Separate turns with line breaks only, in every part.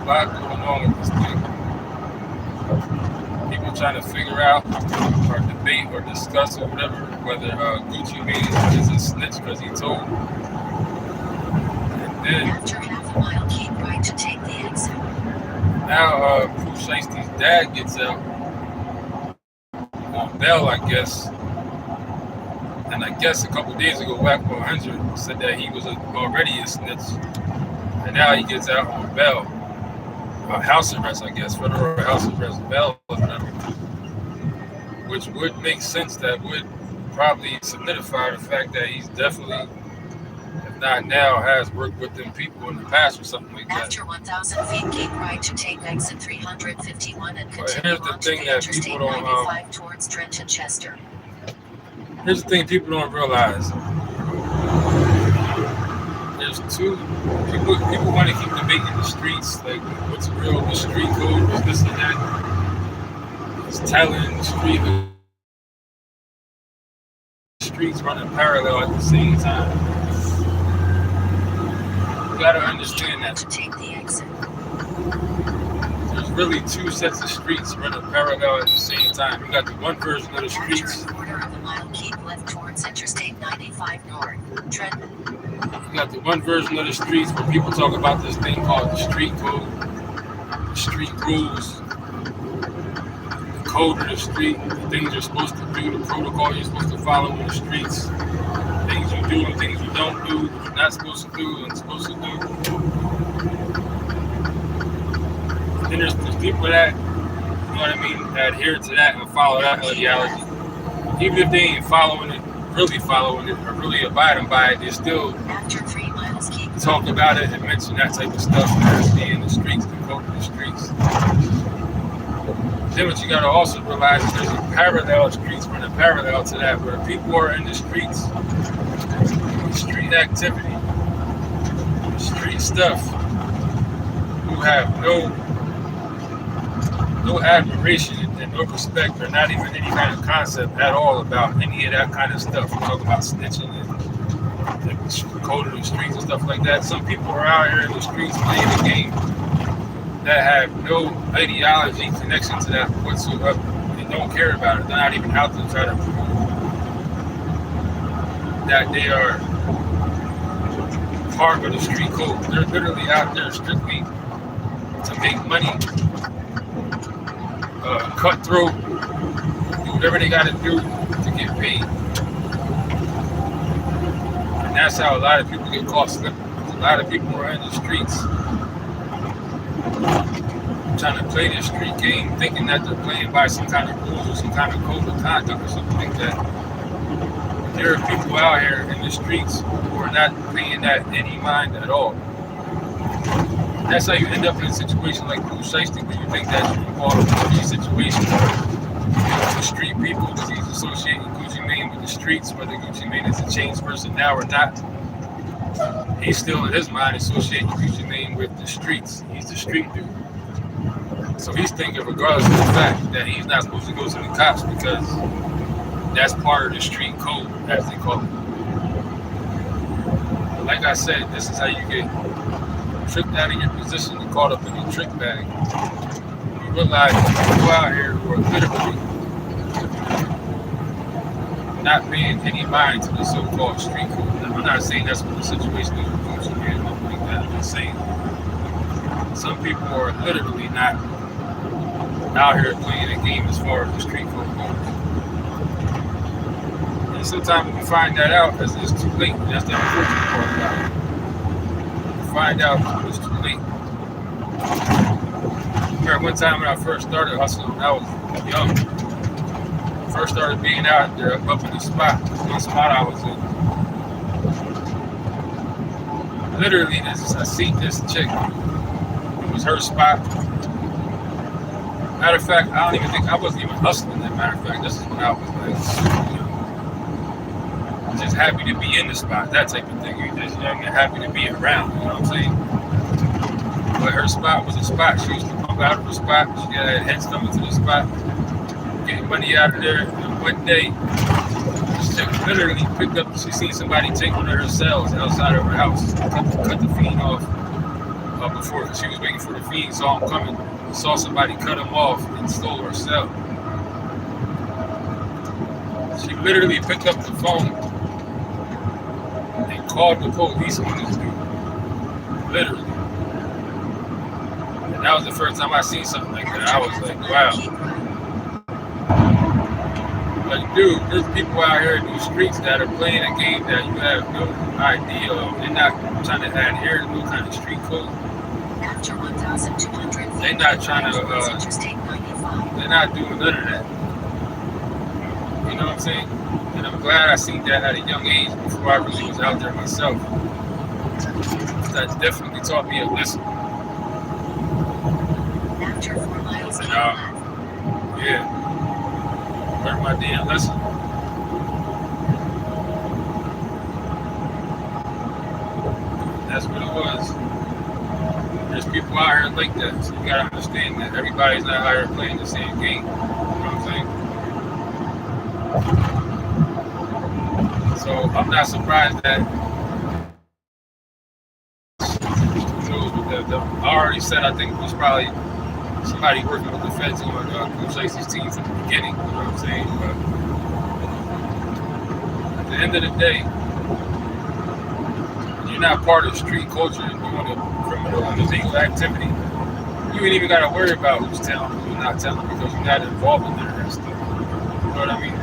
lot going on with this thing. People trying to figure out or debate or discuss or whatever whether Gucci Mane is a snitch because he told. And then
after half a mile, keep right to take the exit.
now Pooh Shiesty's dad gets out on bail, I guess. And I guess a couple days ago, Whack 100 said that he was already a snitch. And now he gets out on bail. House arrest, I guess, federal house arrest, bail or whatever. Which would make sense. That would probably solidify the fact that he's definitely, if not now, has worked with them people in the past or something like that.
After 1,000 feet, keep right to take exit 351 and
But
continue
here's the
on
thing
to the
that
Interstate
people don't
95 towards Trenton Chester.
here's the thing people don't realize. There's two people want to keep debating the streets, like what's real, the street code, what's this and that. It's telling the streets running parallel at the same time. You gotta understand that
To take the exit.
there's really two sets of streets running parallel at the same time. You got the one version of the
After
streets.
a quarter of a mile, keep left towards Interstate 95 North, Trenton.
You got the one version of the streets where people talk about this thing called the street code, the street rules, the code of the street, the things you're supposed to do, the protocol you're supposed to follow in the streets, things you do and things you don't do, what you're not supposed to do and supposed to do. Then there's people that, you know what I mean, that adhere to that and follow that ideology. Even if they ain't following it, or really abiding by it, they still
After 3 miles, keep
talk about it and mention that type of stuff as being the streets, the code of the streets. Then what you gotta also realize is there's a parallel streets running parallel to that where people are in the streets, street activity, street stuff, who have no admiration and no respect or not even any kind of concept at all about any of that kind of stuff. We talk about snitching and the code of the streets and stuff like that. Some people are out here in the streets playing a game that have no ideology connection to that whatsoever. They don't care about it. They're not even out to try to prove that they are part of the street code. They're literally out there strictly to make money, cut through, do whatever they got to do to get paid. And that's how a lot of people get caught slipping. A lot of people are in the streets trying to play this street game, thinking that they're playing by some kind of rules or some kind of code of conduct or something like that. But there are people out here in the streets who are not paying that any mind at all. That's how you end up in a situation like Pooh Shiesty, where you think that you can call it a street situation. The street people, because he's associating Gucci Mane with the streets, whether Gucci Mane is a changed person now or not. He's still in his mind associating Gucci Mane with the streets. He's the street dude. So he's thinking, regardless of the fact that he's not supposed to go to the cops because that's part of the street code, as they call it. But like I said, this is how you get tricked out of your position and caught up in your trick bag. You realize people out here who are literally not paying any mind to the so-called street code. I'm not saying that's what the situation is with Gucci Mane or nothing like that. I'm just saying some people are literally not out here playing a game as far as the street code goes. And sometimes when we find that out, it's too late. That's the unfortunate part about it. Find out when it's too late. I remember one time when I first started hustling, when I was young, first started being out there up in the spot, one spot I was in. Literally, I seen this chick. It was her spot. Matter of fact, I wasn't even hustling. As a matter of fact, this is when I was like, just happy to be in the spot, that type of thing. You're just young and happy to be around, you know what I'm saying? But her spot was a spot. She used to come out of the spot. She had heads coming to the spot, getting money out of there. And one day, she literally picked up, she seen somebody take one of her cells outside of her house, cut the feed off, before, because she was waiting for the feed, saw him coming, saw somebody cut him off and stole her cell. She literally picked up the phone and called the police on this dude. Literally. And that was the first time I seen something like that. I was like, wow. Like, dude, there's people out here in these streets that are playing a game that you have no idea of. They're not trying to adhere to no kind of street code.
After 1,200
They're not trying to, they're not doing none of that. You know what I'm saying? And I'm glad I seen that at a young age before I really was out there myself. That definitely taught me a lesson.
After 4 miles,
And, yeah, learned my damn lesson. That's what it was. There's people out here like that, so you gotta understand that everybody's not out here playing the same game. You know what I'm saying? So I'm not surprised that I already said I think it was probably somebody working with the feds on Pooh Shiesty's team from the beginning. You know what I'm saying? But at the end of the day, you're not part of street culture and doing a criminal and illegal activity. You ain't even got to worry about who's telling, who's not telling, because you're not involved in none of that stuff. You know what I mean?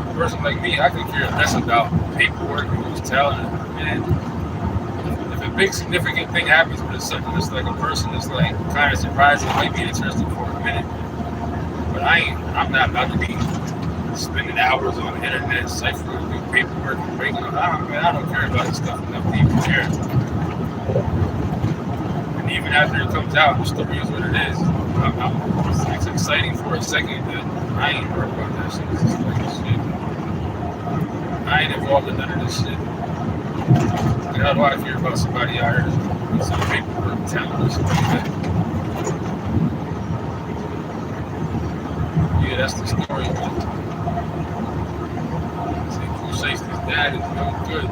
A person like me, I could care less about paperwork and who's telling, and if a big significant thing happens, but it's something that's like a person that's like kind of surprising, might be interesting for a minute. But I'm not about to be spending hours on the internet ciphering through paperwork and breaking up. I don't care about this stuff enough to even care. And even after it comes out, the story is what it is. It's exciting for a second that I ain't worried about that shit. It's just like shit. I ain't involved in none of this shit. Like, how do I care about somebody out here with some paperwork talent or something like that? Yeah, that's the story, man. Pooh Shiesty's dad is no good.